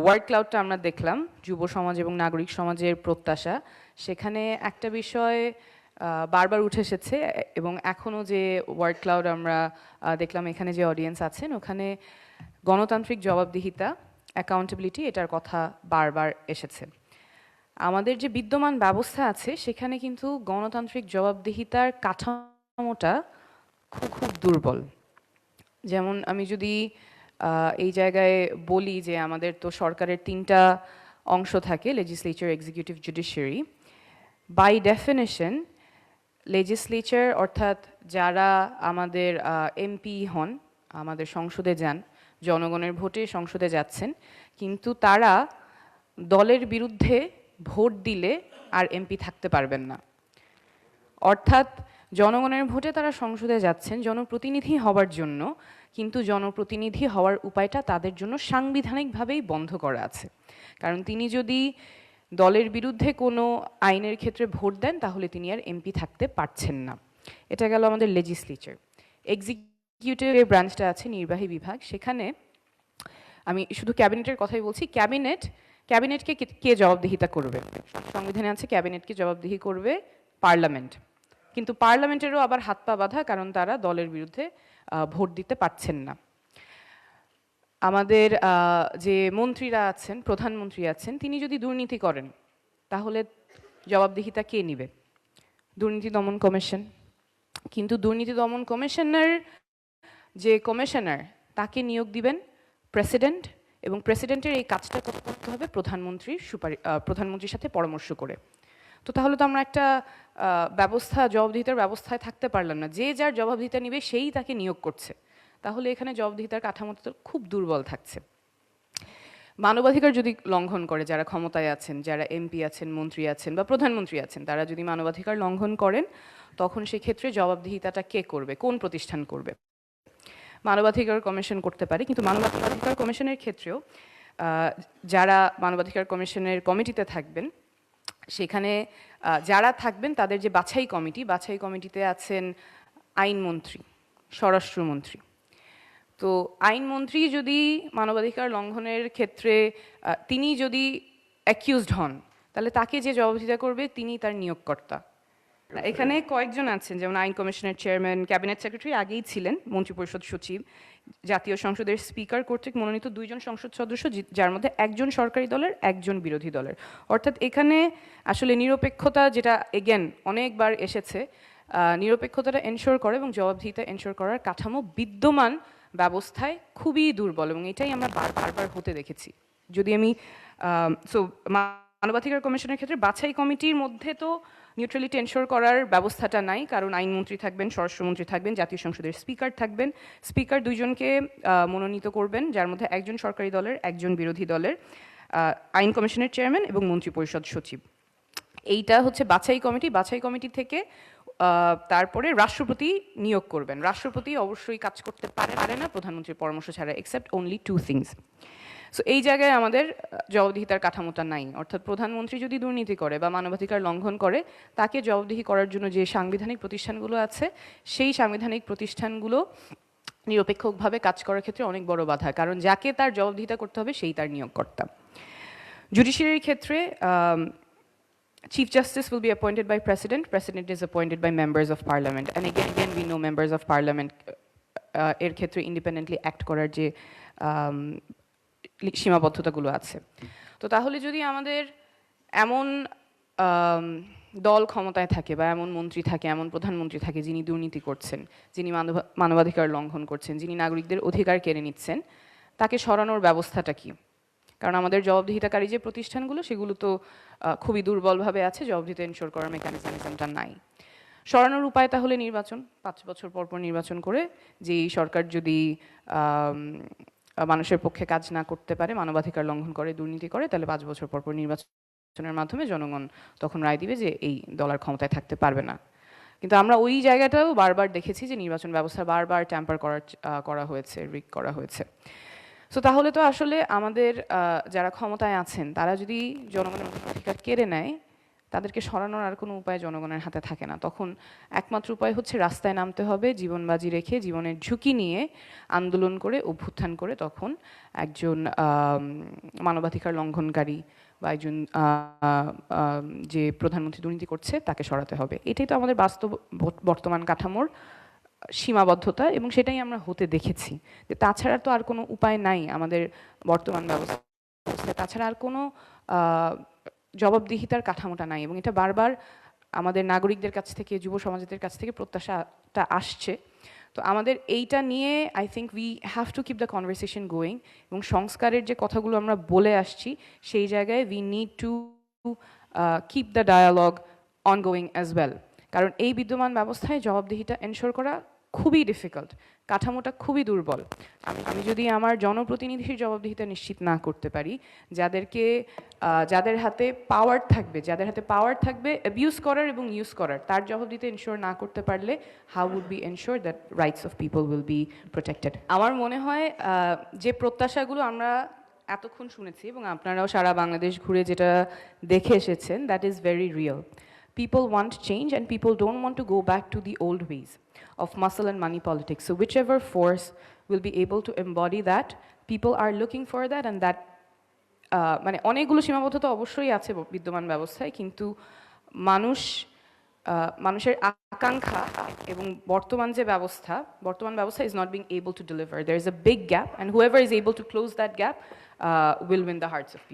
Word ক্লাউডটা আমরা দেখলাম যুব সমাজ এবং নাগরিক সমাজের প্রত্যাশা। সেখানে একটা বিষয় বারবার উঠে এসেছে এবং এখনও যে ওয়ার্ড ক্লাউড আমরা দেখলাম, এখানে যে অডিয়েন্স আছেন ওখানে গণতান্ত্রিক জবাবদিহিতা, অ্যাকাউন্টেবিলিটি, এটার কথা বারবার এসেছে। আমাদের যে বিদ্যমান ব্যবস্থা আছে সেখানে কিন্তু গণতান্ত্রিক জবাবদিহিতার কাঠামোটা খুব খুব দুর্বল। যেমন আমি যদি এই জায়গায় বলি যে আমাদের তো সরকারের 3টা অংশ থাকে, legislature, executive, judiciary. By definition legislature অর্থাৎ যারা আমাদের এমপি হন, আমাদের সংসদে যান, জনগণের ভোটে সংসদে যাচ্ছেন, কিন্তু তারা দলের বিরুদ্ধে ভোট দিলে আর এমপি থাকতে পারবেন না। অর্থাৎ জনগণের ভোটে তারা সংসদে যাচ্ছেন জনপ্রতিনিধি হওয়ার জন্য, কিন্তু জনপ্রতিনিধি হওয়ার উপায়টা তাদের জন্য সাংবিধানিকভাবেই বন্ধ করা আছে। কারণ তিনি যদি দলের বিরুদ্ধে কোনো আইনের ক্ষেত্রে ভোট দেন তাহলে তিনি আর এমপি থাকতে পারছেন না। এটা গেল আমাদের লেজিসলেচার। এক্সিকিউটিভ ব্রাঞ্চটা আছে, নির্বাহী বিভাগ, সেখানে আমি শুধু ক্যাবিনেটের কথাই বলছি। ক্যাবিনেটকে কে জবাবদিহিতা করবে? সংবিধানে আছে ক্যাবিনেটকে জবাবদিহি করবে পার্লামেন্ট, কিন্তু পার্লামেন্টেরও আবার হাত পা বাঁধা, কারণ তারা দলের বিরুদ্ধে ভোট দিতে পারছেন না। আমাদের যে মন্ত্রীরা আছেন, প্রধানমন্ত্রী আছেন, তিনি যদি দুর্নীতি করেন তাহলে জবাবদিহিতা কে নিবে? দুর্নীতি দমন কমিশন। কিন্তু দুর্নীতি দমন কমিশনের যে কমিশনার, তাকে নিয়োগ দিবেন প্রেসিডেন্ট, এবং প্রেসিডেন্টের এই কাজটা করতে হবে প্রধানমন্ত্রীর সাথে পরামর্শ করে। তো তাহলে তো আমরা একটা জবাবদিহিতার ব্যবস্থায় থাকতে পারলাম না। যে যার জবাবদিহিতা নিবে সেই তাকে নিয়োগ করছে, তাহলে এখানে জবাবদিহিতার কাঠামোটা তো খুব দুর্বল থাকছে। মানবাধিকার যদি লঙ্ঘন করে যারা ক্ষমতায় আছেন, যারা এমপি আছেন, মন্ত্রী আছেন বা প্রধানমন্ত্রী আছেন, তারা যদি মানবাধিকার লঙ্ঘন করেন তখন সেক্ষেত্রে জবাবদিহিতাটা কে করবে, কোন প্রতিষ্ঠান করবে? মানবাধিকার কমিশন করতে পারে, কিন্তু মানবাধিকার কমিশনের ক্ষেত্রেও যারা মানবাধিকার কমিশনের কমিটিতে থাকবেন, সেখানে যারা থাকবেন তাদের যে বাছাই কমিটিতে আছেন আইনমন্ত্রী, স্বরাষ্ট্রমন্ত্রী। তো আইনমন্ত্রী যদি মানবাধিকার লঙ্ঘনের ক্ষেত্রে তিনি যদি অ্যাকিউজড হন, তাহলে তাকে যে জবাবদিহিতা করবে তিনি তার নিয়োগকর্তা। এখানে কয়েকজন আছেন, যেমন আইন কমিশনের চেয়ারম্যান, ক্যাবিনেট সেক্রেটারি আগেই ছিলেন, মন্ত্রিপরিষদ সচিব, জাতীয় সংসদের স্পিকার কর্তৃক মনোনীত 2জন সংসদ সদস্য, যার মধ্যে একজন সরকারি দলের, একজন বিরোধী দলের। অর্থাৎ এখানে আসলে নিরপেক্ষতা, যেটা এগেন অনেকবার এসেছে, নিরপেক্ষতাটা এনশোর করে এবং জবাবদিহিতা এনশোর করার কাঠামো বিদ্যমান ব্যবস্থায় খুবই দুর্বল, এবং এটাই আমরা বারবার হতে দেখেছি। যদি আমি মানবাধিকার কমিশনের ক্ষেত্রে বাছাই কমিটির মধ্যে তো নিউট্রালিটি এনশোর করার ব্যবস্থাটা নাই, কারণ আইনমন্ত্রী থাকবেন, স্বরাষ্ট্রমন্ত্রী থাকবেন, জাতীয় সংসদের স্পিকার থাকবেন। স্পিকার 2জনকে মনোনীত করবেন, যার মধ্যে একজন সরকারি দলের, একজন বিরোধী দলের, আইন কমিশনের চেয়ারম্যান এবং মন্ত্রিপরিষদ সচিব। এইটা হচ্ছে বাছাই কমিটি থেকে তারপরে রাষ্ট্রপতি নিয়োগ করবেন। রাষ্ট্রপতি অবশ্যই কাজ করতে পারে না প্রধানমন্ত্রীর পরামর্শ ছাড়া, এক্সেপ্ট অনলি 2 থিংস। সো এই জায়গায় আমাদের জবাবদিহিতার কাঠামোটা নাই। অর্থাৎ প্রধানমন্ত্রী যদি দুর্নীতি করে বা মানবাধিকার লঙ্ঘন করে, তাকে জবাবদিহি করার জন্য যে সাংবিধানিক প্রতিষ্ঠানগুলো আছে, সেই সাংবিধানিক প্রতিষ্ঠানগুলো নিরপেক্ষভাবে কাজ করার ক্ষেত্রে অনেক বড় বাধা, কারণ যাকে তার জবাবদিহিতা করতে হবে সেই তার নিয়োগকর্তা। জুডিশিয়ারির ক্ষেত্রে Chief Justice will be appointed by President. President is appointed by members of Parliament. And again we know members of Parliament এর ক্ষেত্রে ইন্ডিপেন্ডেন্টলি অ্যাক্ট করার যে সীমাবদ্ধতাগুলো আছে। তো তাহলে যদি আমাদের এমন দল ক্ষমতায় থাকে বা এমন মন্ত্রী থাকে, এমন প্রধানমন্ত্রী থাকে যিনি দুর্নীতি করছেন, যিনি মানবাধিকার লঙ্ঘন করছেন, যিনি নাগরিকদের অধিকার কেড়ে নিচ্ছেন, তাকে সরানোর ব্যবস্থাটা কি? কারণ আমাদের জবাবদিহিতাকারী যে প্রতিষ্ঠানগুলো সেগুলো তো খুবই দুর্বলভাবে আছে, জবাবদিহিতা এনশোর করার মেকানিজমটা নাই। সরানোর উপায় তাহলে নির্বাচন, 5 বছর পর নির্বাচন করে, যে সরকার যদি মানুষের পক্ষে কাজ না করতে পারে, মানবাধিকার লঙ্ঘন করে, দুর্নীতি করে, তাহলে 5 বছর পর নির্বাচনের মাধ্যমে জনগণ তখন রায় দিবে যে এই দল আর ক্ষমতায় থাকতে পারবে না। কিন্তু আমরা ওই জায়গাটাও বারবার দেখেছি যে নির্বাচন ব্যবস্থা বারবার ট্যাম্পার করা হয়েছে, রিগ করা হয়েছে। সো তাহলে তো আসলে আমাদের যারা ক্ষমতায় আছেন তারা যদি জনগণের অধিকার কেড়ে নেয়, তাদেরকে সরানোর আর কোনো উপায় জনগণের হাতে থাকে না। তখন একমাত্র উপায় হচ্ছে রাস্তায় নামতে হবে, জীবন বাজি রেখে, জীবনের ঝুঁকি নিয়ে আন্দোলন করে, অভ্যুত্থান করে তখন একজন মানবাধিকার লঙ্ঘনকারী বা একজন যে প্রধানমন্ত্রী দুর্নীতি করছে তাকে সরাতে হবে। এটাই তো আমাদের বাস্তব বর্তমান কাঠামোর সীমাবদ্ধতা, এবং সেটাই আমরা হতে দেখেছি। যে তাছাড়া তো আর কোনো উপায় নাই আমাদের বর্তমান ব্যবস্থায়, তাছাড়া আর কোনো জবাবদিহিতার কাঠামোটা নাই, এবং এটা বারবার আমাদের নাগরিকদের কাছ থেকে, যুব সমাজের কাছ থেকে প্রত্যাশাটা আসছে। তো আমাদের এইটা নিয়ে I think we have to keep the conversation going, এবং সংস্কারের যে কথাগুলো আমরা বলে আসছি সেই জায়গায় we need to keep the dialogue ongoing as well. কারণ এই বিদ্যমান ব্যবস্থায় জবাবদিহিতা এনশোর করা খুবই ডিফিকাল্ট, কাঠামোটা খুবই দুর্বল। আমি যদি আমার জনপ্রতিনিধির জবাবদিহিতা নিশ্চিত না করতে পারি, যাদের হাতে পাওয়ার থাকবে অ্যাবিউজ করার এবং ইউজ করার, তার জবাবদিহিতা এনশোর না করতে পারলে how would be ensure that rights of people will be protected? আমার মনে হয় যে প্রত্যাশাগুলো আমরা এতক্ষণ শুনেছি এবং আপনারাও সারা বাংলাদেশ ঘুরে যেটা দেখে এসেছেন, that is very real. People want change, and people don't want to go back to the old ways of muscle and money politics. So whichever force will be able to embody that, people are looking for that, and that মানে অনেকগুলো সীমাবদ্ধতা অবশ্যই আছে বিদ্যমান ব্যবস্থায়, কিন্তু মানুষের আকাঙ্ক্ষা এবং বর্তমান ব্যবস্থা is not being able to deliver. There is a big gap, and whoever is able to close that gap will win the hearts of people.